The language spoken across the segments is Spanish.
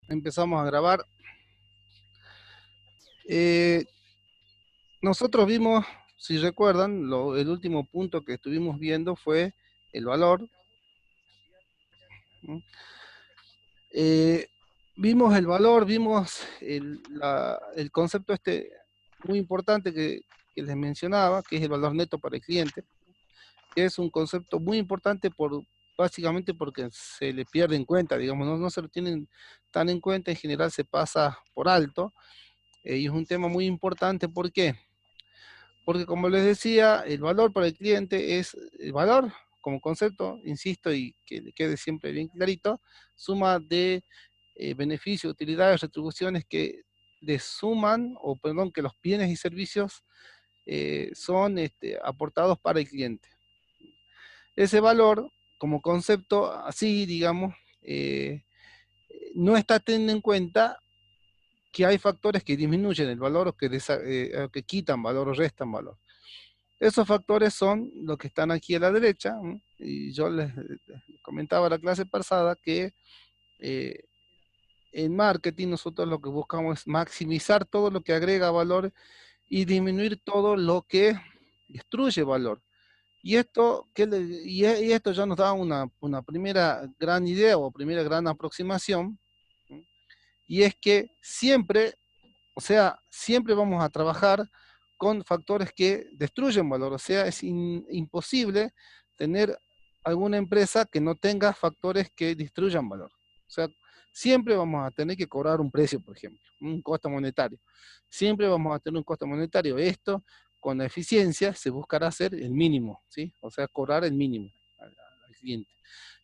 Empezamos a grabar. Eh, Nosotros vimos, si recuerdan, el último punto que estuvimos viendo fue el valor. ¿Mm? Eh, Vimos el valor, vimos el concepto este muy importante que les mencionaba, que es el valor neto para el cliente, que es un concepto muy importante básicamente porque se le pierde en cuenta, digamos, no se lo tienen tan en cuenta, en general se pasa por alto, y es un tema muy importante. ¿Por qué? Porque como les decía, el valor para el cliente es el valor como concepto, insisto, y que le quede siempre bien clarito, suma de beneficios, utilidades, retribuciones que le suman, o perdón, que los bienes y servicios son aportados para el cliente. Ese valor, como concepto así, digamos, no está teniendo en cuenta que hay factores que disminuyen el valor o que quitan valor o restan valor. Esos factores son los que están aquí a la derecha, ¿no? Y yo les comentaba la clase pasada que eh, en marketing nosotros lo que buscamos es maximizar todo lo que agrega valor y disminuir todo lo que destruye valor. Y y esto ya nos da una primera gran idea o primera gran aproximación, ¿no? Y es que siempre, o sea, siempre vamos a trabajar con factores que destruyen valor. O sea, es imposible tener alguna empresa que no tenga factores que destruyan valor. O sea, siempre vamos a tener que cobrar un precio, por ejemplo, un costo monetario. Siempre vamos a tener un costo monetario. Esto, con la eficiencia, se buscará hacer el mínimo, ¿sí? O sea, cobrar el mínimo al cliente.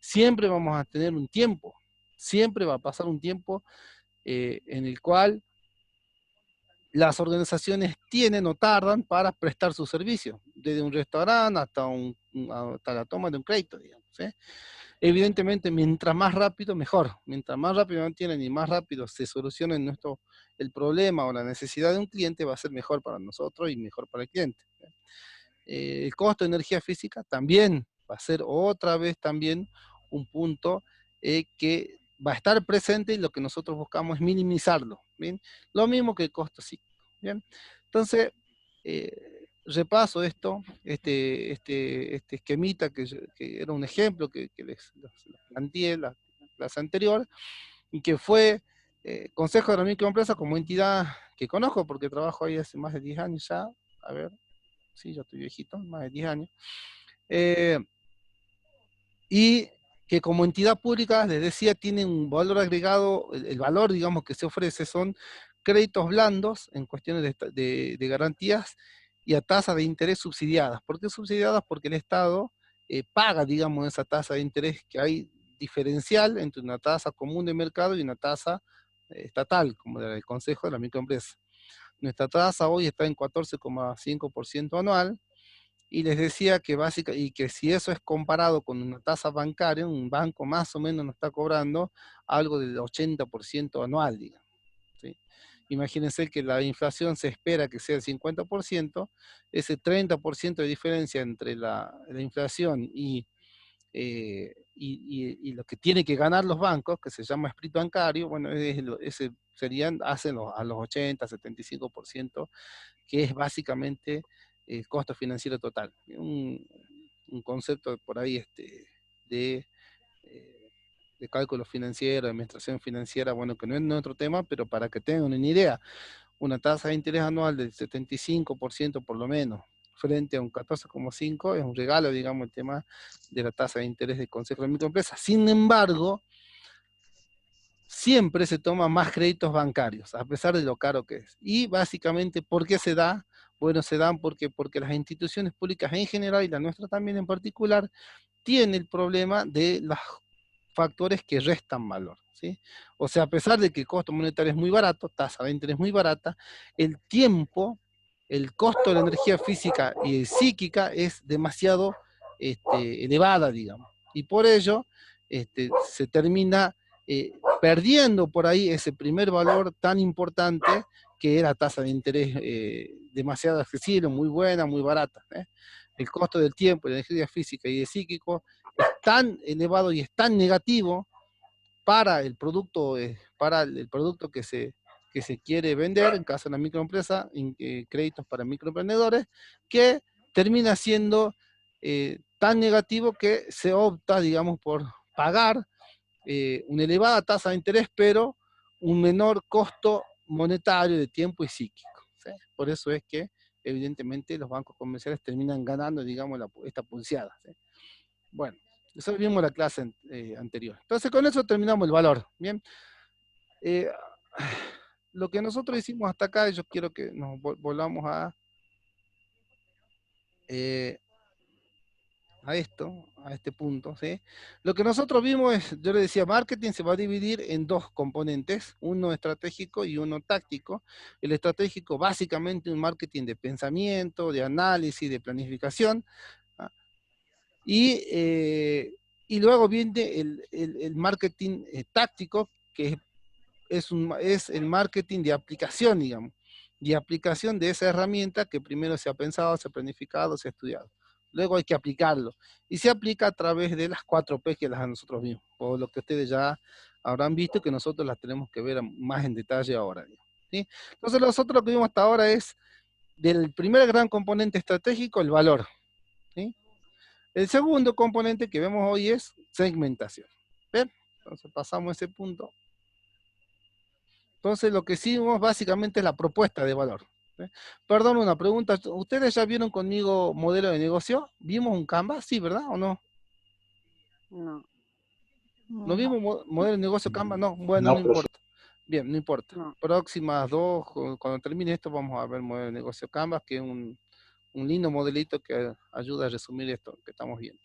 Siempre vamos a tener un tiempo. Siempre va a pasar un tiempo en el cual las organizaciones tienen o tardan para prestar su servicio, desde un restaurante hasta la toma de un crédito, digamos, ¿sí? Evidentemente, mientras más rápido, mejor. Mientras más rápido mantienen y más rápido se solucione el problema o la necesidad de un cliente, va a ser mejor para nosotros y mejor para el cliente. El costo de energía física también va a ser otra vez también un punto que va a estar presente, y lo que nosotros buscamos es minimizarlo, ¿bien? Lo mismo que el costo cíclico, ¿bien? Entonces, repaso este esquemita que era un ejemplo que les planteé la clase anterior, y que fue Consejo de la Microempresa como entidad que conozco porque trabajo ahí hace más de 10 años ya. A ver, sí, yo estoy viejito, más de 10 años. Eh, y que como entidad pública, les decía, tiene un valor agregado. El valor, digamos, que se ofrece son créditos blandos en cuestiones de garantías y a tasas de interés subsidiadas. ¿Por qué subsidiadas? Porque el Estado paga, digamos, esa tasa de interés, que hay diferencial entre una tasa común de mercado y una tasa estatal, como del Consejo de la Microempresa. Nuestra tasa hoy está en 14,5% anual, y les decía que y que si eso es comparado con una tasa bancaria, un banco más o menos nos está cobrando algo del 80% anual, digamos, ¿sí? Imagínense que la inflación se espera que sea el 50%, ese 30% de diferencia entre la inflación y lo que tiene que ganar los bancos, que se llama split bancario, bueno, ese hacen a los 80, 75%, que es básicamente el costo financiero total. Un concepto por ahí de, eh, de cálculo financiero, de administración financiera, bueno, que no es nuestro tema, pero para que tengan una idea, una tasa de interés anual del 75% por lo menos, frente a un 14,5%, es un regalo, digamos, el tema de la tasa de interés del Consejo de Microempresas. Sin embargo, siempre se toman más créditos bancarios, a pesar de lo caro que es. Y básicamente, ¿por qué se da? Bueno, se dan porque las instituciones públicas en general, y la nuestra también en particular, tienen el problema de los factores que restan valor, ¿sí? O sea, a pesar de que el costo monetario es muy barato, tasa de interés muy barata, el tiempo, el costo de la energía física y psíquica es demasiado elevada, digamos. Y por ello se termina perdiendo por ahí ese primer valor tan importante, que era tasa de interés demasiado accesible, muy buena, muy barata, ¿eh? El costo del tiempo, de la energía física y de psíquico es tan elevado y es tan negativo para el producto, el producto que se quiere vender, en caso de una microempresa, créditos para microemprendedores, que termina siendo tan negativo que se opta, digamos, por pagar una elevada tasa de interés, pero un menor costo monetario de tiempo y psíquico. ¿Sí? Por eso es que, evidentemente, los bancos comerciales terminan ganando, digamos, esta pulseada. ¿Sí? Bueno, eso vimos la clase anterior. Entonces, con eso terminamos el valor. Bien. Eh, lo que nosotros hicimos hasta acá, yo quiero que nos volvamos eh, a este punto, ¿sí? Lo que nosotros vimos es, yo le decía, marketing se va a dividir en dos componentes, uno estratégico y uno táctico. El estratégico, básicamente un marketing de pensamiento, de análisis, de planificación, ¿ah? Y luego viene el marketing táctico, que es el marketing de aplicación, digamos, de aplicación de esa herramienta que primero se ha pensado, se ha planificado, se ha estudiado. Luego hay que aplicarlo. Y se aplica a través de las 4P que las nosotros vimos, por lo que ustedes ya habrán visto que nosotros las tenemos que ver más en detalle ahora. ¿Sí? Entonces nosotros lo que vimos hasta ahora es del primer gran componente estratégico, el valor. ¿Sí? El segundo componente que vemos hoy es segmentación. ¿Ven? Entonces pasamos ese punto. Entonces lo que hicimos básicamente es la propuesta de valor. ¿Sí? Perdón, una pregunta. ¿Ustedes ya vieron conmigo modelo de negocio? ¿Vimos un Canva? Sí, ¿verdad? ¿O no? No. ¿No vimos modelo de negocio Canva? No. Bueno, no No, profe. importa. Bien, no importa. No. Próximas dos, cuando termine esto, vamos a ver modelo de negocio Canva, que es un lindo modelito que ayuda a resumir esto que estamos viendo.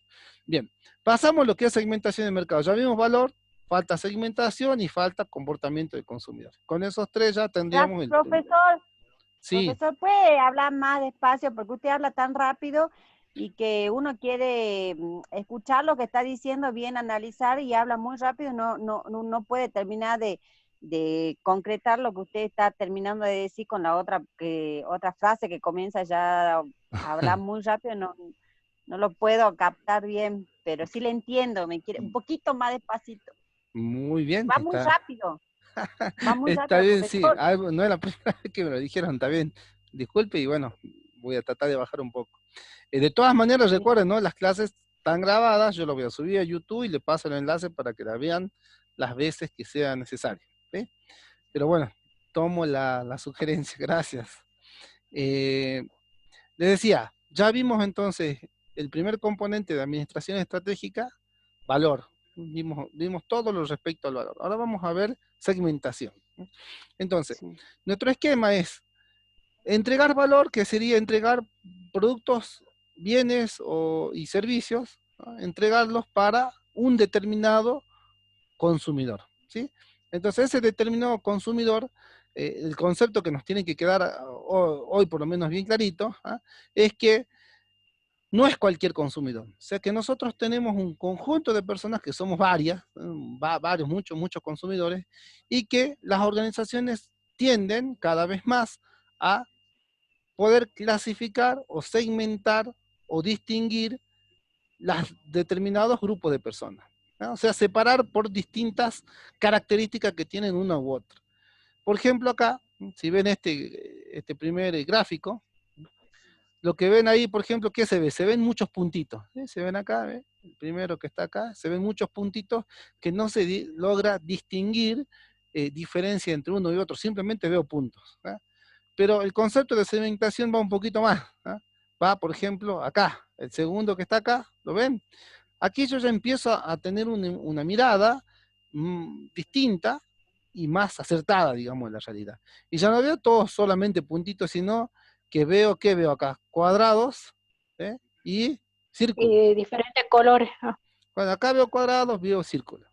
Bien, pasamos a lo que es segmentación de mercado. Ya vimos valor, falta segmentación y falta comportamiento del consumidor. Con esos tres ya tendríamos el... Sí. Profesor, ¿puede hablar más despacio? Porque usted habla tan rápido y que uno quiere escuchar lo que está diciendo, bien analizar, y habla muy rápido, no puede terminar de concretar lo que usted está terminando de decir con la otra frase que comienza ya a hablar muy rápido, no lo puedo captar bien, pero sí le entiendo, me quiere un poquito más despacito. Muy bien, Va muy está. rápido, va muy Está rápido, bien, sí. profesor. No es la primera vez que me lo dijeron, está bien. Disculpe y bueno, voy a tratar de bajar un poco. De todas maneras, Sí. recuerden, ¿no? Las clases están grabadas, yo lo voy a subir a YouTube y le paso el enlace para que la vean las veces que sea necesario. ¿Sí? Pero bueno, tomo la sugerencia, gracias. Les decía, ya vimos entonces el primer componente de administración estratégica, valor. Vimos todo lo respecto al valor. Ahora vamos a ver segmentación. Entonces, Sí. nuestro esquema es entregar valor, que sería entregar productos, bienes y servicios, ¿no? Entregarlos para un determinado consumidor. ¿Sí? Entonces, ese determinado consumidor, el concepto que nos tiene que quedar hoy por lo menos bien clarito, ¿ah? Es que no es cualquier consumidor. O sea que nosotros tenemos un conjunto de personas que somos varias, varios, muchos consumidores, y que las organizaciones tienden cada vez más a poder clasificar o segmentar o distinguir los determinados grupos de personas, ¿no? O sea, separar por distintas características que tienen una u otra. Por ejemplo, acá, si ven este primer gráfico, lo que ven ahí, por ejemplo, ¿qué se ve? Se ven muchos puntitos. ¿Sí? Se ven acá, ¿ve? El primero que está acá, se ven muchos puntitos que no se logra distinguir diferencia entre uno y otro, simplemente veo puntos. ¿Ah? Pero el concepto de segmentación va un poquito más. ¿Ah? Va, por ejemplo, acá, el segundo que está acá, ¿lo ven? Aquí yo ya empiezo a tener una mirada distinta y más acertada, digamos, en la realidad. Y ya no veo todos solamente puntitos, sino que veo, ¿qué veo acá? Cuadrados, ¿eh? Y círculos. Y de diferentes colores. Cuando acá veo cuadrados, veo círculos.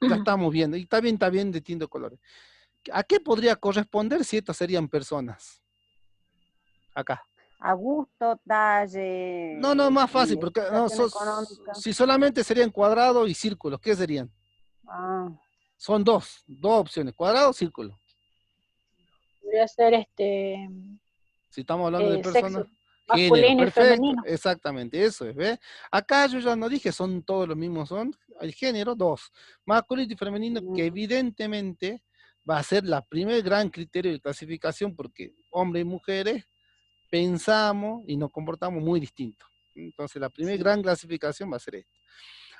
Ya estamos viendo. Y está bien de distintos colores. ¿A qué podría corresponder si estos serían personas? Acá. A gusto, No, no, talle más fácil, y porque no, situación económica. si solamente serían cuadrados y círculos, ¿qué serían? Ah, Son dos opciones, cuadrado o círculo. Podría ser Si estamos hablando de personas, sexo. Género, masculino y perfecto, femenino. exactamente, eso es, ¿ves? Acá yo ya no dije son todos los mismos, son el género, dos, masculino y femenino, que Mm, evidentemente va a ser la primer gran criterio de clasificación, porque hombres y mujeres pensamos y nos comportamos muy distintos. Entonces, la primera sí. gran clasificación va a ser esta.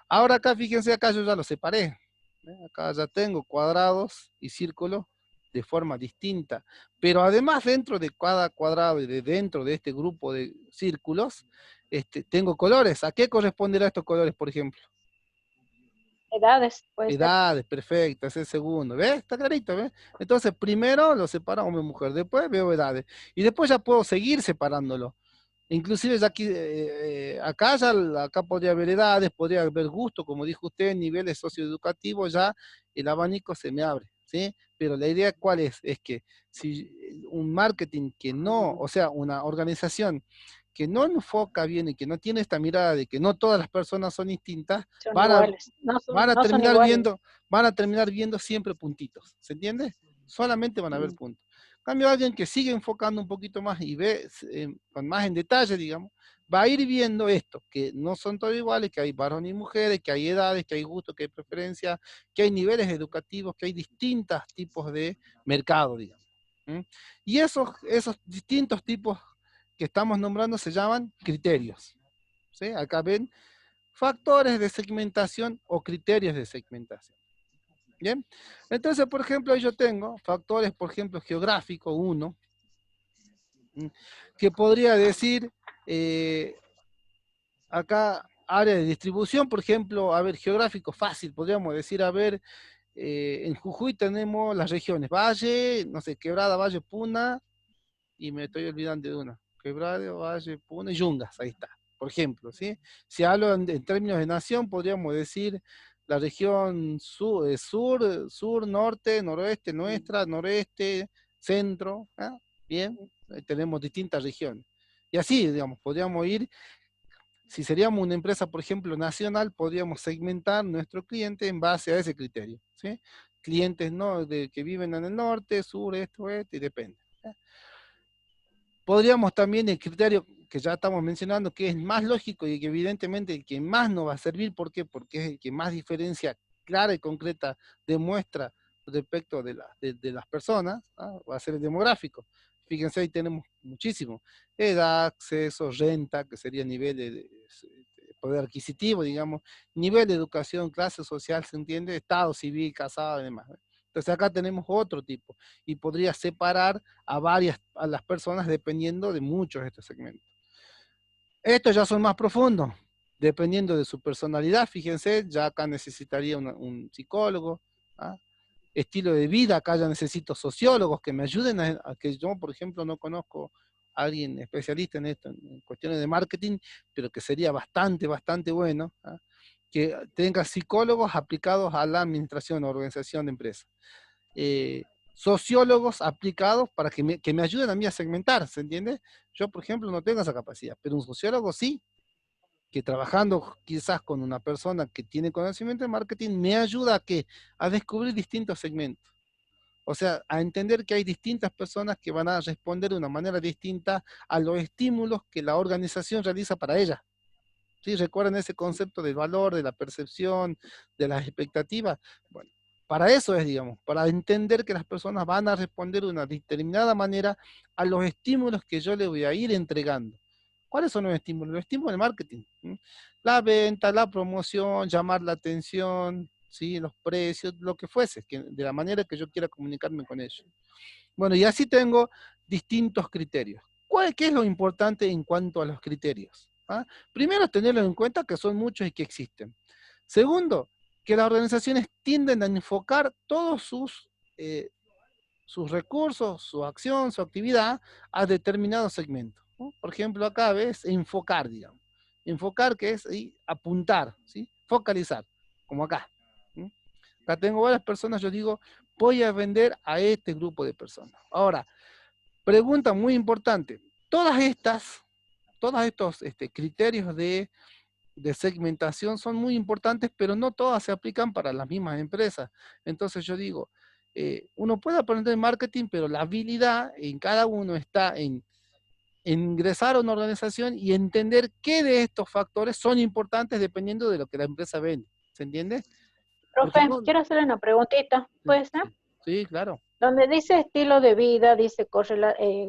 Ahora acá, fíjense, acá yo ya lo separé. Acá ya tengo cuadrados y círculos de forma distinta. Pero además, dentro de cada cuadrado y de dentro de este grupo de círculos, tengo colores. ¿A qué corresponderá estos colores, por ejemplo? Edades, puede ser. Edades, perfecto, es el segundo, ¿ves? Está clarito, ¿ves? Entonces, primero lo separo hombre y mujer, después veo edades, y después ya puedo seguir separándolo. Inclusive ya aquí, acá, acá podría haber edades, podría haber gusto, como dijo usted, niveles socioeducativos, ya el abanico se me abre, ¿sí? Pero la idea cuál es que si un marketing que no, o sea, una organización que no enfoca bien y que no tiene esta mirada de que no todas las personas son distintas, Son van a, iguales. No van son, a no son terminar iguales. viendo, van a terminar viendo siempre puntitos, ¿se entiende? Solamente van a ver Mm. puntos. En cambio, alguien que sigue enfocando un poquito más y ve con más en detalle, digamos, va a ir viendo esto, que no son todos iguales, que hay varones y mujeres, que hay edades, que hay gustos, que hay preferencias, que hay niveles educativos, que hay distintos tipos de mercado, digamos. ¿Mm? Y esos distintos tipos que estamos nombrando se llaman criterios. ¿Sí? Acá ven factores de segmentación o criterios de segmentación. Bien, entonces, por ejemplo, yo tengo factores, por ejemplo, geográfico, uno, que podría decir, acá, área de distribución, por ejemplo, a ver, geográfico fácil, podríamos decir, a ver, en Jujuy tenemos las regiones Valle, no sé, Quebrada, Valle, Puna, y me estoy olvidando de una. Quebrada, Valle, Puna y Yungas, ahí está, por ejemplo, ¿sí? Si hablo en términos de nación, podríamos decir la región sur, norte, noroeste, nuestra, noreste, centro, ¿ah? Bien, ahí tenemos distintas regiones. Y así, digamos, podríamos ir, si seríamos una empresa, por ejemplo, nacional, podríamos segmentar nuestro cliente en base a ese criterio, ¿sí? Clientes no, que viven en el norte, sur, este, oeste, y depende. Podríamos también el criterio que ya estamos mencionando, que es más lógico y que evidentemente el que más nos va a servir, ¿por qué? Porque es el que más diferencia clara y concreta demuestra respecto de las personas, ¿ah? Va a ser el demográfico. Fíjense, ahí tenemos muchísimo. Edad, acceso, renta, que sería nivel de poder adquisitivo, digamos, nivel de educación, clase social, ¿se entiende? Estado civil, casado y demás. Entonces acá tenemos otro tipo y podría separar a las personas dependiendo de muchos de estos segmentos. Estos ya son más profundos, dependiendo de su personalidad, fíjense, ya acá necesitaría un psicólogo, ¿ah? Estilo de vida, acá ya necesito sociólogos que me ayuden a que yo, por ejemplo, no conozco a alguien especialista en esto, en cuestiones de marketing, pero que sería bastante, bastante bueno, ¿ah? Que tenga psicólogos aplicados a la administración o organización de empresas. Sociólogos aplicados para que me ayuden a mí a segmentar, ¿se entiende? Yo, por ejemplo, no tengo esa capacidad, pero un sociólogo sí, que trabajando quizás con una persona que tiene conocimiento de marketing, me ayuda a que a descubrir distintos segmentos. O sea, a entender que hay distintas personas que van a responder de una manera distinta a los estímulos que la organización realiza para ellas. ¿Sí? ¿Recuerdan ese concepto del valor, de la percepción, de las expectativas? Bueno, para eso es, digamos, para entender que las personas van a responder de una determinada manera a los estímulos que yo le voy a ir entregando. ¿Cuáles son los estímulos? Los estímulos del marketing. ¿Sí? La venta, la promoción, llamar la atención, ¿sí? Los precios, lo que fuese, de la manera que yo quiera comunicarme con ellos. Bueno, y así tengo distintos criterios. ¿Qué es lo importante en cuanto a los criterios? ¿Ah? Primero, tenerlo en cuenta que son muchos y que existen. Segundo, que las organizaciones tienden a enfocar todos sus recursos, su acción, su actividad a determinados segmentos, ¿no? Por ejemplo, acá ves enfocar, digamos. Enfocar que es apuntar, ¿sí? Focalizar, como acá. ¿Sí? Acá tengo varias personas, yo digo, voy a vender a este grupo de personas. Ahora, pregunta muy importante. Todos estos criterios de segmentación son muy importantes, pero no todas se aplican para las mismas empresas. Entonces yo digo, uno puede aprender marketing, pero la habilidad en cada uno está ingresar a una organización y entender qué de estos factores son importantes dependiendo de lo que la empresa vende. ¿Se entiende? Porque Profe, no, quiero hacerle una preguntita, sí, ¿puede ser? sí, sí, claro. Donde dice estilo de vida, dice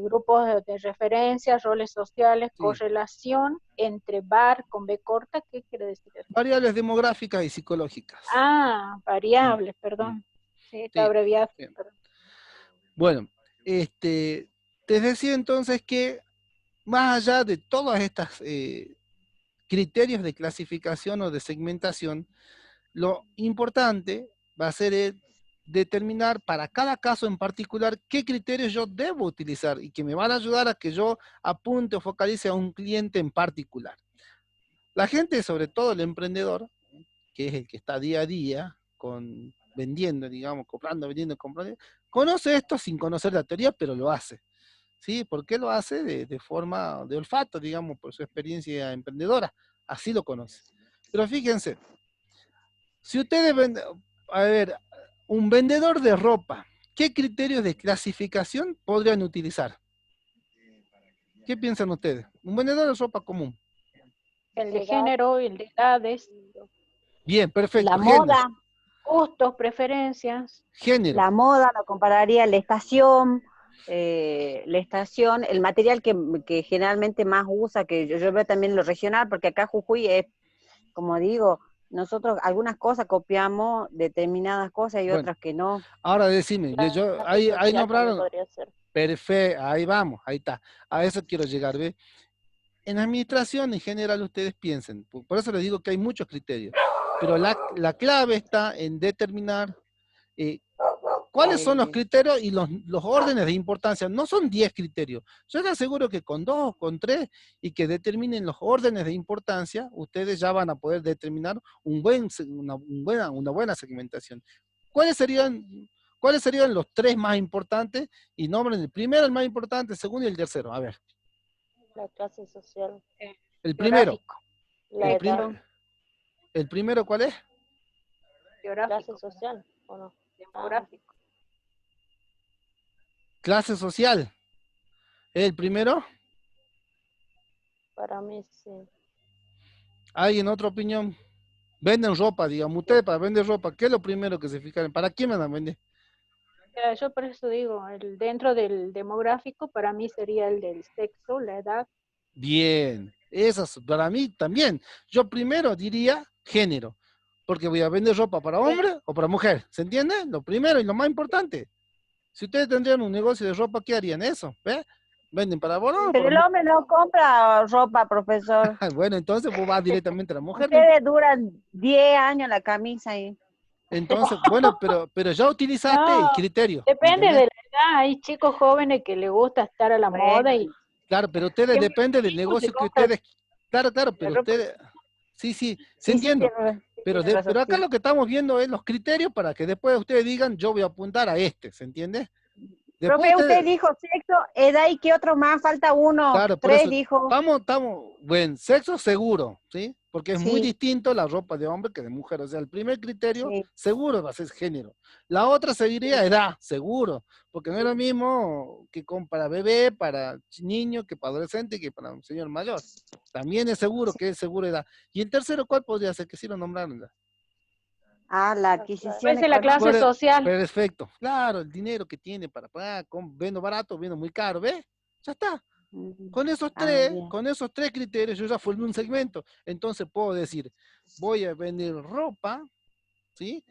grupos de referencia, roles sociales, Sí. correlación entre bar con B corta, ¿qué quiere decir eso? Variables demográficas y psicológicas. Ah, Mm, variables, mm, perdón. Sí, está sí. abreviado. Bien. Perdón. Bueno, te decía entonces que más allá de todas estas criterios de clasificación o de segmentación, lo importante va a ser determinar para cada caso en particular qué criterios yo debo utilizar y que me van a ayudar a que yo apunte o focalice a un cliente en particular. La gente, sobre todo el emprendedor, que es el que está día a día vendiendo, digamos, comprando, vendiendo, comprando, conoce esto sin conocer la teoría, pero lo hace. ¿Sí? ¿Por qué lo hace? De forma de olfato, digamos, por su experiencia emprendedora. Así lo conoce. Pero fíjense, si ustedes venden, a ver, un vendedor de ropa, ¿qué criterios de clasificación podrían utilizar? ¿Qué piensan ustedes? Un vendedor de ropa común. El de género, el de edades, Bien, perfecto. La Género. moda, gustos, preferencias. Género. la moda, lo compararía la estación, el material que generalmente más usa, que yo veo también lo regional, porque acá Jujuy es, como digo, nosotros algunas cosas copiamos determinadas cosas y Bueno, otras que no. ahora decime, yo, Clase ahí social también nombraron, podría ser. perfecto, ahí vamos, ahí está. A eso quiero llegar, ¿ve? En administración en general ustedes piensen, por eso les digo que hay muchos criterios, pero la clave está en determinar eh, cuáles son los criterios y los órdenes de importancia. No son 10 criterios. Yo les aseguro que con 2, con 3 y que determinen los órdenes de importancia, ustedes ya van a poder determinar una buena segmentación. ¿Cuáles serían, ¿Cuáles serían los 3 más importantes? Y nombren el primero, el más importante, el segundo y el tercero. A ver, La clase social, el primero. Geográfico. la El, edad, el primero, ¿cuál es? Geográfico. clase social, ¿o no? Demográfico. Clase social. ¿Es el primero? Para mí sí. ¿Alguien otra opinión? Venden ropa, digamos, ustedes para vender ropa, ¿qué es lo primero que se fijan? ¿Para quién van a vender? Yo por eso digo, dentro del demográfico para mí sería el del sexo, la edad. Bien, esas para mí también. Yo primero diría género, porque voy a vender ropa para hombre o para mujer, ¿se entiende? Lo primero y lo más importante. Si ustedes tendrían un negocio de ropa, ¿qué harían eso? ¿Ve? ¿Venden para varón o Pero para el mujer? hombre no compra ropa, profesor. Bueno, entonces vos vas directamente a la mujer. Ustedes duran 10 años la camisa ahí. Entonces, bueno, pero ya utilizaste el No, criterio, depende ¿entendés? de la edad. Hay chicos jóvenes que les gusta estar a la moda Bueno, y Claro, pero ustedes siempre depende lo del mismo se negocio que compra ustedes. Claro, claro, la pero ropa. ustedes. Sí, sí, te sí, entiendo. tiene razón, Pero acá sí. lo que estamos viendo es los criterios para que después ustedes digan, yo voy a apuntar a este, ¿se entiende? Después Profe, usted ustedes, dijo sexo, edad y qué otro más, falta uno, claro, por tres eso dijo. bueno, sexo seguro, ¿sí? Porque es muy Sí, distinto la ropa de hombre que de mujer. O sea, el primer criterio sí, seguro va a ser género. La otra seguiría sí. edad, seguro, porque no es lo mismo que para bebé, para niño, que para adolescente, que para un señor mayor. También es seguro que es seguro edad. Y el tercero, ¿cuál podría ser? Que sí lo nombraron. Ah, la La adquisición Puede ser la clase económica. social. Perfecto. Claro, el dinero que tiene para pagar, vendo barato, vendo muy caro, ¿ves? Ya está. Ah, bien. Con esos tres criterios, yo ya formé un segmento. Entonces puedo decir, voy a vender ropa, ¿sí?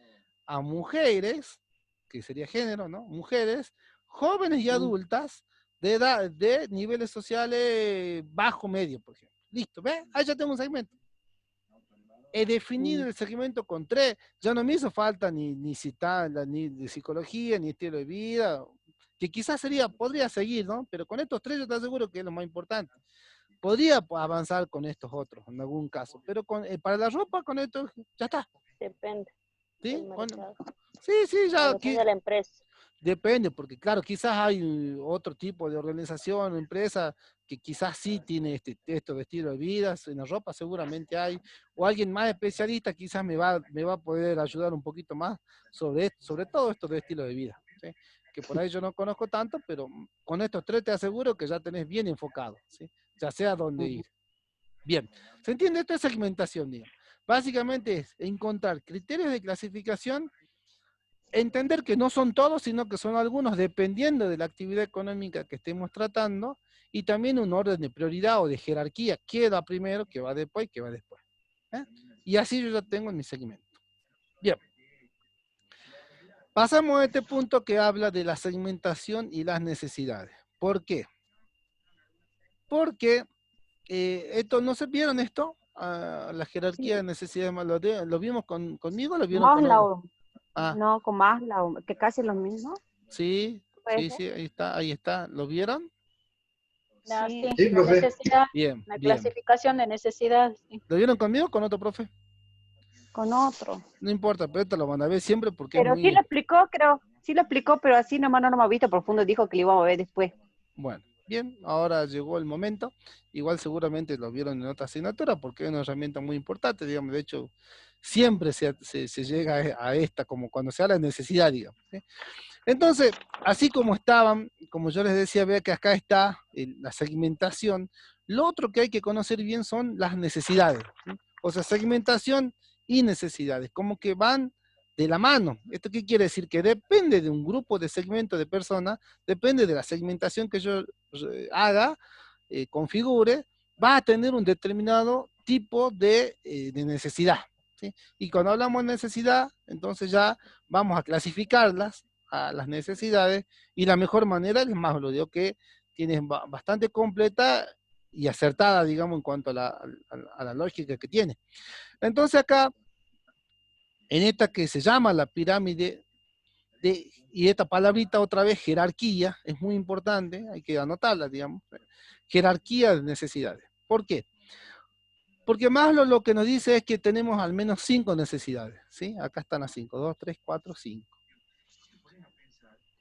A mujeres, que sería género, ¿no? Mujeres, jóvenes y Mm, adultas, de edad, de niveles sociales bajo medio, por ejemplo. Listo, ¿ves? Ahí ya tengo un segmento. He definido mm. el segmento con 3, ya no me hizo falta ni citar, ni de psicología, ni estilo de vida, que quizás podría seguir, ¿no? Pero con estos 3 yo te aseguro que es lo más importante. Podría avanzar con estos otros en algún caso, pero para la ropa con esto ya está, depende del ¿sí? mercado. Sí, sí, O ya depende aquí de la empresa. depende, porque claro, quizás hay otro tipo de organización, empresa, que quizás sí tiene esto de estilo de vida, en la ropa seguramente hay, o alguien más especialista quizás me va a poder ayudar un poquito más sobre todo esto de estilo de vida, ¿sí? que por ahí yo no conozco tanto, pero con estos tres te aseguro que ya tenés bien enfocado, ¿sí? Ya sé a dónde ir. Bien, ¿se entiende? Esto es segmentación, digamos. Básicamente es encontrar criterios de clasificación, entender que no son todos, sino que son algunos dependiendo de la actividad económica que estemos tratando, y también un orden de prioridad o de jerarquía, qué va primero, qué va después, qué va después. ¿Eh? Y así yo ya tengo en mi segmento. Bien. Pasamos a este punto que habla de la segmentación y las necesidades. ¿Por qué? Porque esto, ¿no se vieron esto? La jerarquía de necesidades, ¿lo vimos conmigo o lo vieron con otro? Maslow, Ah, no, con Maslow, que casi lo mismo. sí, ¿Puede sí, ser? sí, ahí está. ¿Lo vieron? Sí, Sí, la necesidad, Bien, la bien. clasificación de necesidades. Sí. ¿Lo vieron conmigo o con otro profe? con otro. No importa, pero esto lo van a ver siempre porque es Pero sí muy... lo explicó, creo. Sí lo explicó, pero así nomás no lo hemos visto profundo. Dijo que lo íbamos a ver después. Bueno, bien, ahora llegó el momento. Igual seguramente lo vieron en otra asignatura porque es una herramienta muy importante, digamos. De hecho, siempre se llega a esta, como cuando se habla de necesidad, digamos. ¿Sí? Entonces, así como estaban, como yo les decía, vea que acá está la segmentación. Lo otro que hay que conocer bien son las necesidades. ¿Sí? O sea, segmentación y necesidades, como que van de la mano. ¿Esto qué quiere decir? Que depende de un grupo de segmento de personas, depende de la segmentación que yo haga, configure, va a tener un determinado tipo de necesidad. ¿Sí? Y cuando hablamos de necesidad, entonces ya vamos a clasificarlas a las necesidades, y la mejor manera es más, lo digo que tienes bastante completa y acertada, digamos, en cuanto a la lógica que tiene. Entonces acá, en esta que se llama la pirámide, y esta palabrita otra vez, jerarquía, es muy importante, hay que anotarla, digamos, jerarquía de necesidades. ¿Por qué? Porque Maslow lo que nos dice es que tenemos al menos 5 necesidades, ¿sí? Acá están las 5, 2, 3, 4, 5.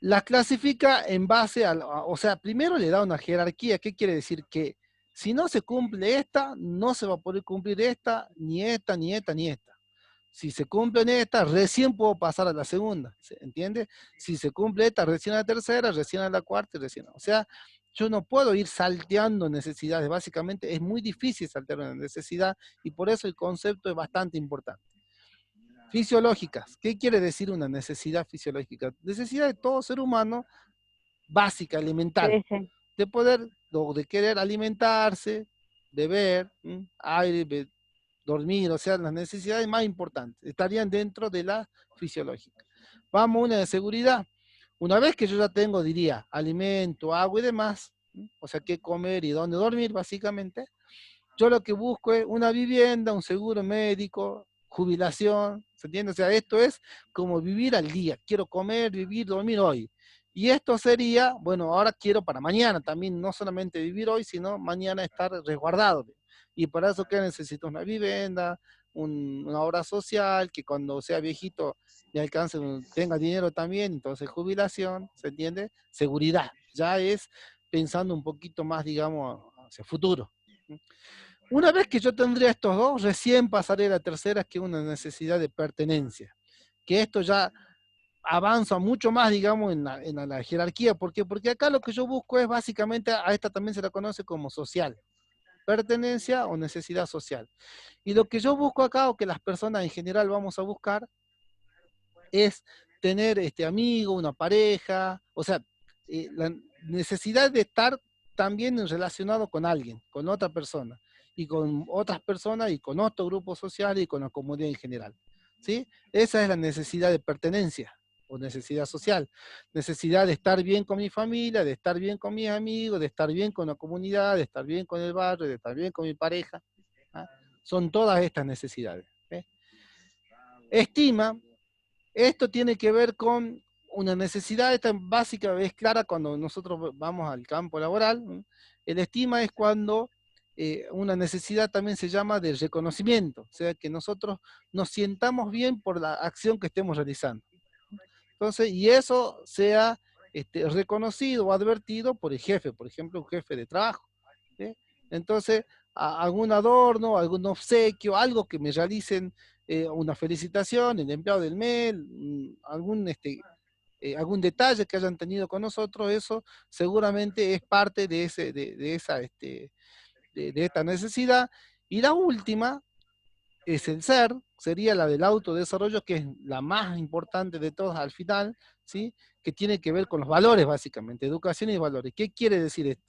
Las clasifica en base o sea, primero le da una jerarquía. ¿Qué quiere decir? Que si no se cumple esta, no se va a poder cumplir esta, ni esta, ni esta, ni esta. Si se cumple en esta, recién puedo pasar a la segunda, ¿se entiende? Si se cumple esta, recién a la tercera, recién a la cuarta y recién. O sea, yo no puedo ir salteando necesidades. Básicamente es muy difícil saltear una necesidad, y por eso el concepto es bastante importante. Fisiológicas. ¿Qué quiere decir una necesidad fisiológica? Necesidad de todo ser humano, básica, elemental, Sí, sí. de poder, o de querer alimentarse, beber, aire, dormir, o sea, las necesidades más importantes estarían dentro de la fisiológica. Vamos a una de seguridad. Una vez que yo ya tengo, diría, alimento, agua y demás, o sea, qué comer y dónde dormir, básicamente, yo lo que busco es una vivienda, un seguro médico, jubilación, ¿se entiende? O sea, esto es como vivir al día. Quiero comer, vivir, dormir hoy. Y esto sería, bueno, ahora quiero para mañana también, no solamente vivir hoy, sino mañana estar resguardado. Y para eso, ¿qué necesito? Una vivienda, una obra social, que cuando sea viejito me alcance, tenga dinero también, entonces jubilación, ¿se entiende? Seguridad. Ya es pensando un poquito más, digamos, hacia el futuro. Una vez que yo tendría estos dos, recién pasaré a la tercera, que es una necesidad de pertenencia. Que esto ya avanza mucho más, digamos, en la jerarquía. ¿Por qué? Porque acá lo que yo busco es básicamente, a esta también se la conoce como social. Pertenencia o necesidad social. Y lo que yo busco acá, o que las personas en general vamos a buscar, es tener amigo, una pareja, o sea, la necesidad de estar también relacionado con alguien, con otra persona, y con otras personas, y con otro grupo social, y con la comunidad en general. ¿Sí? Esa es la necesidad de pertenencia, o necesidad social. Necesidad de estar bien con mi familia, de estar bien con mis amigos, de estar bien con la comunidad, de estar bien con el barrio, de estar bien con mi pareja. ¿Ah? Son todas estas necesidades. Estima. Esto tiene que ver con una necesidad, esta básica, es clara cuando nosotros vamos al campo laboral. El estima es cuando una necesidad también se llama de reconocimiento, o sea, que nosotros nos sientamos bien por la acción que estemos realizando. Entonces, y eso sea reconocido o advertido por el jefe, por ejemplo, un jefe de trabajo. ¿Sí? Entonces, algún adorno, algún obsequio, algo que me realicen, una felicitación, el empleado del mes, algún algún detalle que hayan tenido con nosotros, eso seguramente es parte de, de esta necesidad. Y la última es el ser, sería la del autodesarrollo, que es la más importante de todas al final, ¿sí? Que tiene que ver con los valores, básicamente, educación y valores. ¿Qué quiere decir esto?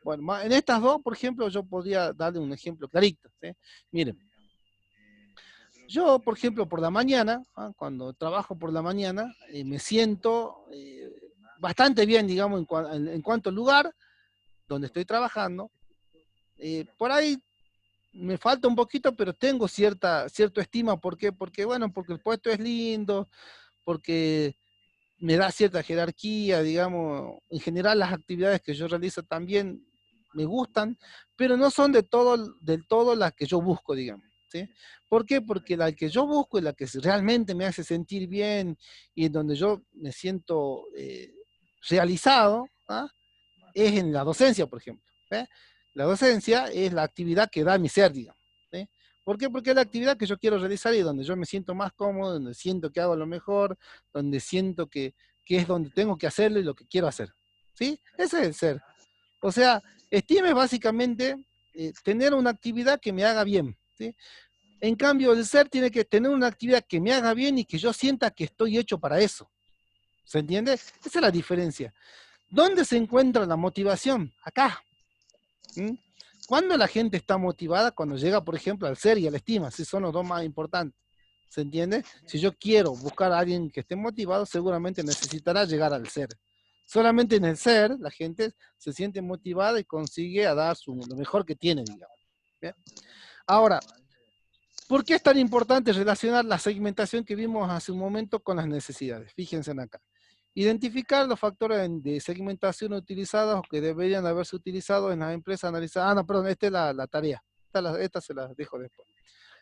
Bueno, en estas dos, por ejemplo, yo podría darle un ejemplo clarito, ¿sí? Miren, yo, por ejemplo, por la mañana, cuando trabajo por la mañana, me siento bastante bien, digamos, en cuanto al lugar donde estoy trabajando. Por ahí me falta un poquito, pero tengo cierta estima. ¿Por qué? Porque, bueno, porque el puesto es lindo, porque me da cierta jerarquía, digamos. En general las actividades que yo realizo también me gustan, pero no son del todo las que yo busco, digamos. ¿Sí? ¿Por qué? Porque la que yo busco y la que realmente me hace sentir bien y en donde yo me siento realizado, ¿ah? Es en la docencia, por ejemplo. ¿Eh? La docencia es la actividad que da mi ser, digamos. ¿Sí? ¿Por qué? Porque es la actividad que yo quiero realizar y donde yo me siento más cómodo, donde siento que hago lo mejor, donde siento que es donde tengo que hacerlo y lo que quiero hacer. ¿Sí? Ese es el ser. O sea, estime básicamente tener una actividad que me haga bien. ¿Sí? En cambio, el ser tiene que tener una actividad que me haga bien y que yo sienta que estoy hecho para eso. ¿Se entiende? Esa es la diferencia. ¿Dónde se encuentra la motivación? Acá. ¿Mm? ¿Cuándo la gente está motivada? Cuando llega, por ejemplo, al ser y a la estima, si son los dos más importantes. ¿Se entiende? Si yo quiero buscar a alguien que esté motivado, seguramente necesitará llegar al ser. Solamente en el ser, la gente se siente motivada y consigue a dar lo mejor que tiene, digamos. ¿Bien? Ahora, ¿por qué es tan importante relacionar la segmentación que vimos hace un momento con las necesidades? Fíjense en acá. Identificar los factores de segmentación utilizados o que deberían haberse utilizado en las empresas analizadas. Ah, no, perdón, esta es la tarea. Esta se las dejo después.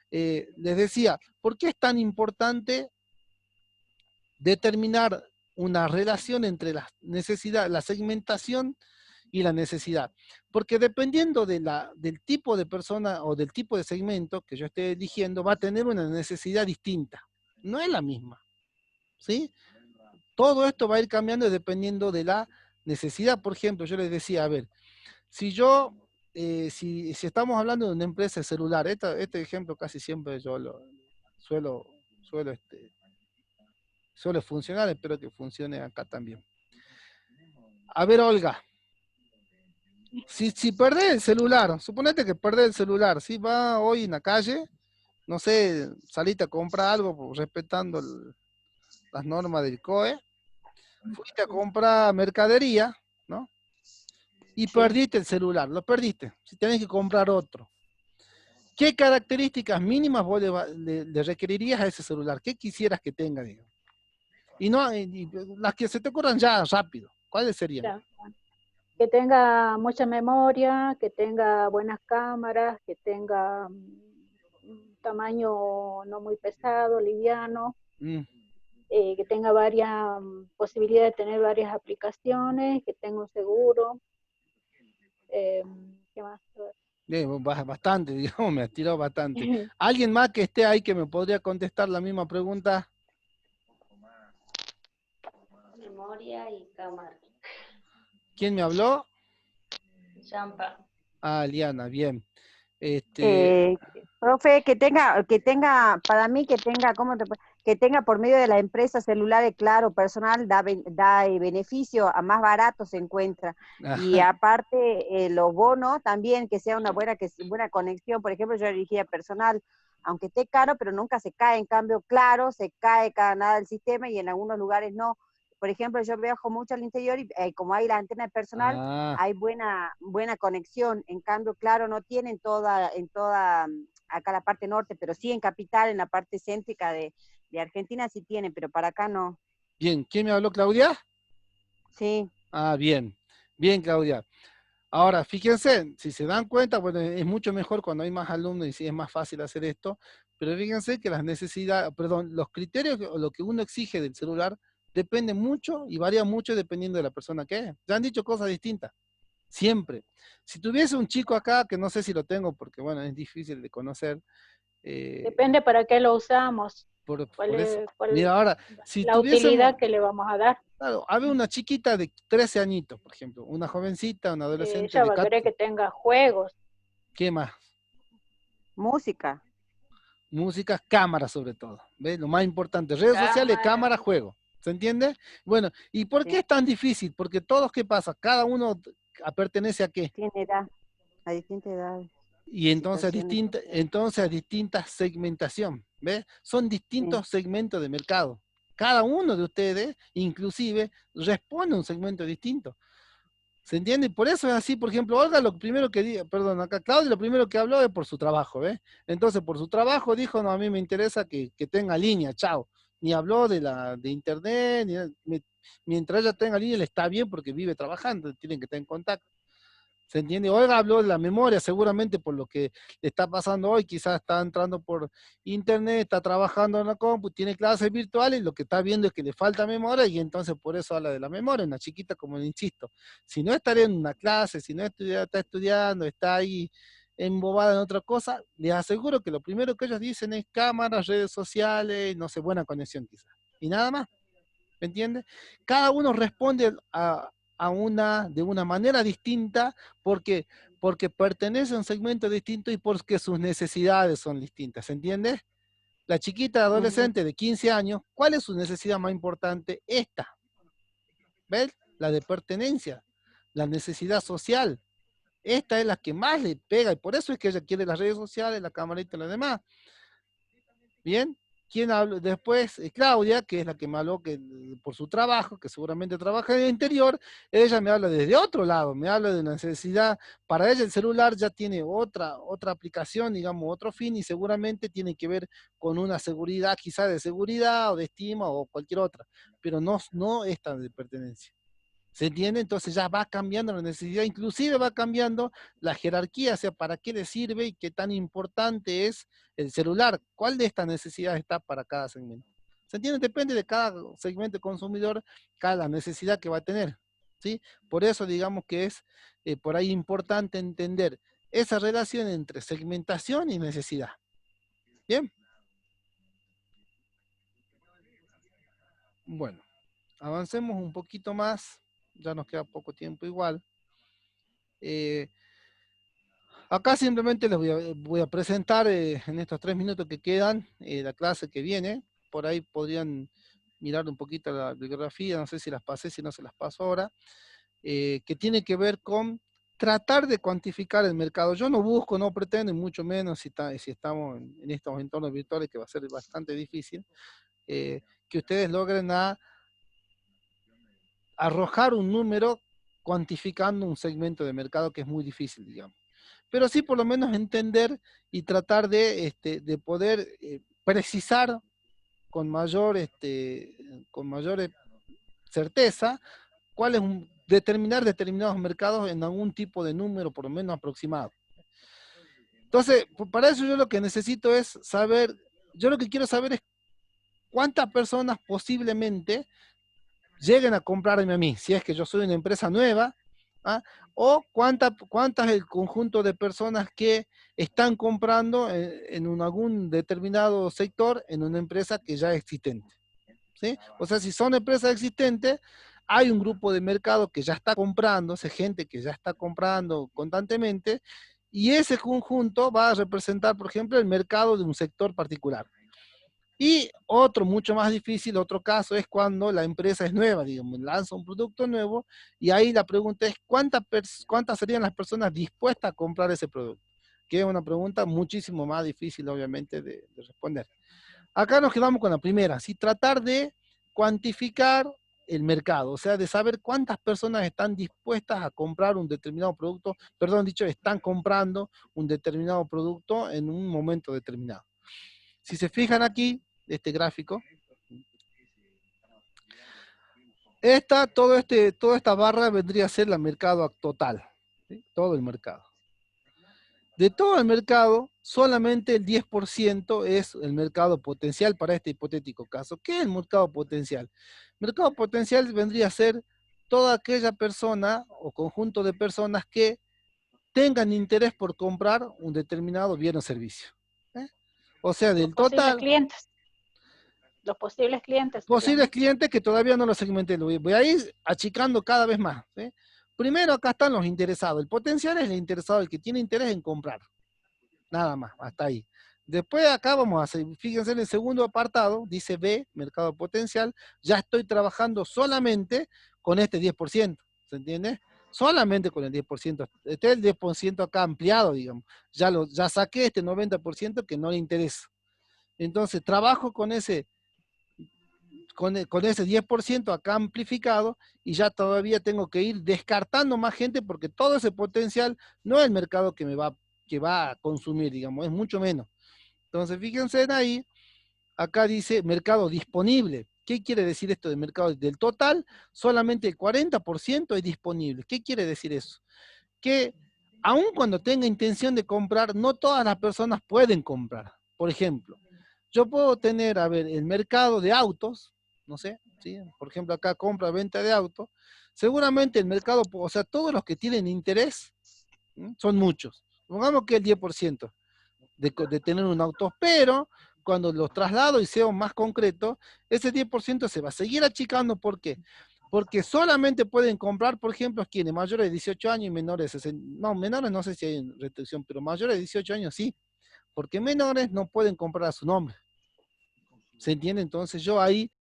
Les decía, ¿por qué es tan importante determinar una relación entre la necesidad, la segmentación y la necesidad? Porque dependiendo del tipo de persona o del tipo de segmento que yo esté eligiendo, va a tener una necesidad distinta. No es la misma. ¿Sí? Todo esto va a ir cambiando dependiendo de la necesidad. Por ejemplo, yo les decía, a ver, si si estamos hablando de una empresa de celular, este ejemplo casi siempre yo lo suele funcionar, espero que funcione acá también. A ver, Olga, si perdés el celular, suponete que perdés el celular, si va hoy en la calle, no sé, saliste a comprar algo respetando las normas del COE, fuiste a comprar mercadería, ¿no? Y perdiste el celular, lo perdiste, si tenés que comprar otro. ¿Qué características mínimas vos le requerirías a ese celular? ¿Qué quisieras que tenga, digamos? Y no, las que se te ocurran ya rápido, ¿cuáles serían? Ya. Que tenga mucha memoria, que tenga buenas cámaras, que tenga un tamaño no muy pesado, liviano, que tenga varias posibilidades de tener varias aplicaciones, que tenga un seguro. ¿Qué más? Bastante, digamos, me has tirado bastante. ¿Alguien más que esté ahí que me podría contestar la misma pregunta? Memoria y cámara. ¿Quién me habló? Champa. Ah, Liana, bien. Profe, que tenga, para mí que tenga por medio de la empresa celulares, claro, personal, da beneficio, a más barato se encuentra. Y aparte, los bonos también, que sea una buena conexión. Por ejemplo, yo elegía personal, aunque esté caro, pero nunca se cae. En cambio, claro, se cae cada nada del sistema y en algunos lugares no. Por ejemplo, yo viajo mucho al interior y como hay la antena personal, hay buena conexión. En cambio, claro, no tienen acá la parte norte, pero sí en capital, en la parte céntrica de Argentina sí tienen, pero para acá no. Bien, ¿quién me habló, Claudia? Sí. Ah, bien, bien, Claudia. Ahora, fíjense, si se dan cuenta, bueno, es mucho mejor cuando hay más alumnos y sí es más fácil hacer esto, pero fíjense que las necesidades, perdón, los criterios o lo que uno exige del celular depende mucho y varía mucho dependiendo de la persona que es. Ya han dicho cosas distintas, siempre. Si tuviese un chico acá, que no sé si lo tengo porque, bueno, es difícil de conocer, Depende para qué lo usamos. Por eso. Cuál Mira, ahora, si la tuviésemos, utilidad que le vamos a dar. claro, a ver una chiquita de 13 añitos, por ejemplo, una jovencita, una adolescente Ella de va a querer 14, que tenga juegos. ¿qué más? Música. Música, cámara sobre todo, ¿ves? Lo más importante, redes sociales, Cámara. cámara, juego, ¿se entiende? Bueno, ¿y por qué Sí. es tan difícil? Porque todos, ¿qué pasa? Cada uno pertenece a qué? Tiene edad, a distintas edades, Y entonces situaciones. a distintas segmentación, ¿ves? Son Sí. distintos segmentos de mercado. Cada uno de ustedes, inclusive, responde a un segmento distinto. ¿Se entiende? Por eso es así, por ejemplo, Olga lo primero que dijo, perdón, acá Claudia lo primero que habló es por su trabajo, ¿ves? Entonces, por su trabajo dijo, no, a mí me interesa que tenga línea, chao. Ni habló de internet, mientras ella tenga línea le está bien porque vive trabajando, tienen que estar en contacto. ¿Se entiende? Olga habló de la memoria, seguramente por lo que le está pasando hoy, quizás está entrando por internet, está trabajando en la compu, tiene clases virtuales, y lo que está viendo es que le falta memoria y entonces por eso habla de la memoria, una chiquita como le insisto. Si no estaría en una clase, si no está estudiando, está ahí embobada en otra cosa, les aseguro que lo primero que ellos dicen es cámaras, redes sociales, no sé, buena conexión quizás. Y nada más, ¿me entiendes? Cada uno responde de una manera distinta porque, porque pertenece a un segmento distinto y porque sus necesidades son distintas, ¿se entiende? La chiquita adolescente de 15 años, ¿cuál es su necesidad más importante? Esta, ¿ves? La de pertenencia, la necesidad social. Esta es la que más le pega y por eso es que ella quiere las redes sociales, la camarita y lo demás. Bien, ¿quién habló? Después Claudia, que es la que me habló que, por su trabajo, que seguramente trabaja en el interior, ella me habla desde otro lado, me habla de una necesidad, para ella el celular ya tiene otra aplicación, digamos, otro fin y seguramente tiene que ver con una seguridad, quizá de seguridad o de estima o cualquier otra, pero no esta de pertenencia. ¿Se entiende? Entonces ya va cambiando la necesidad, inclusive va cambiando la jerarquía, o sea, para qué le sirve y qué tan importante es el celular. ¿Cuál de estas necesidades está para cada segmento? ¿Se entiende? Depende de cada segmento de consumidor, cada necesidad que va a tener. ¿Sí? Por eso digamos que es por ahí importante entender esa relación entre segmentación y necesidad. ¿Bien? Bueno, avancemos un poquito más. Ya nos queda poco tiempo igual. Acá simplemente les voy a presentar en estos 3 minutos que quedan la clase que viene. Por ahí podrían mirar un poquito la bibliografía, no sé si las pasé, si no se las paso ahora, que tiene que ver con tratar de cuantificar el mercado. Yo no busco, no pretendo, y mucho menos si estamos en estos entornos virtuales, que va a ser bastante difícil, que ustedes logren arrojar un número cuantificando un segmento de mercado que es muy difícil, digamos. Pero sí por lo menos entender y tratar de poder precisar con mayor, con mayor certeza cuál es determinar determinados mercados en algún tipo de número por lo menos aproximado. Entonces, para eso yo lo que necesito es saber, yo lo que quiero saber es cuántas personas posiblemente lleguen a comprarme a mí, si es que yo soy una empresa nueva, ¿ah? O cuántas el conjunto de personas que están comprando en algún determinado sector en una empresa que ya es existente. ¿Sí? O sea, si son empresas existentes, hay un grupo de mercado que ya está comprando, esa gente que ya está comprando constantemente, y ese conjunto va a representar, por ejemplo, el mercado de un sector particular. Y otro mucho más difícil, otro caso es cuando la empresa es nueva, digamos, lanza un producto nuevo y ahí la pregunta es ¿cuántas serían las personas dispuestas a comprar ese producto? Que es una pregunta muchísimo más difícil, obviamente, de responder. Acá nos quedamos con la primera, ¿sí? Tratar de cuantificar el mercado, o sea, de saber cuántas personas están dispuestas a comprar un determinado producto, perdón, dicho, están comprando un determinado producto en un momento determinado. Si se fijan aquí, este gráfico, toda esta barra vendría a ser el mercado total, ¿sí? Todo el mercado. De todo el mercado, solamente el 10% es el mercado potencial para este hipotético caso. ¿Qué es el mercado potencial? El mercado potencial vendría a ser toda aquella persona o conjunto de personas que tengan interés por comprar un determinado bien o servicio. ¿Eh? O sea, del Los posibles total, clientes. Los posibles clientes. posibles clientes que todavía no los segmenté, voy a ir achicando cada vez más. ¿Sí? Primero acá están los interesados. El potencial es el interesado, el que tiene interés en comprar. Nada más, hasta ahí. Después acá vamos a hacer, fíjense en el segundo apartado, dice B, mercado potencial, ya estoy trabajando solamente con este 10%, ¿se entiende? Solamente con el 10%, este es el 10% acá ampliado, digamos, ya saqué este 90% que no le interesa. Entonces trabajo con ese 10% acá amplificado y ya todavía tengo que ir descartando más gente porque todo ese potencial no es el mercado que va a consumir, digamos, es mucho menos. Entonces, fíjense en ahí, acá dice mercado disponible. ¿Qué quiere decir esto de mercado? Del total, solamente el 40% es disponible. ¿Qué quiere decir eso? Que aun cuando tenga intención de comprar, no todas las personas pueden comprar. Por ejemplo, yo puedo tener, a ver, el mercado de autos, no sé, ¿sí? Por ejemplo, acá compra, venta de autos. Seguramente el mercado, o sea, todos los que tienen interés, son muchos. Pongamos que el 10% de tener un auto, pero cuando los traslado y sea más concreto, ese 10% se va a seguir achicando. ¿Por qué? Porque solamente pueden comprar, por ejemplo, quienes mayores de 18 años y menores de 60, no, menores no sé si hay restricción, pero mayores de 18 años sí, porque menores no pueden comprar a su nombre. ¿Se entiende? Entonces yo ahí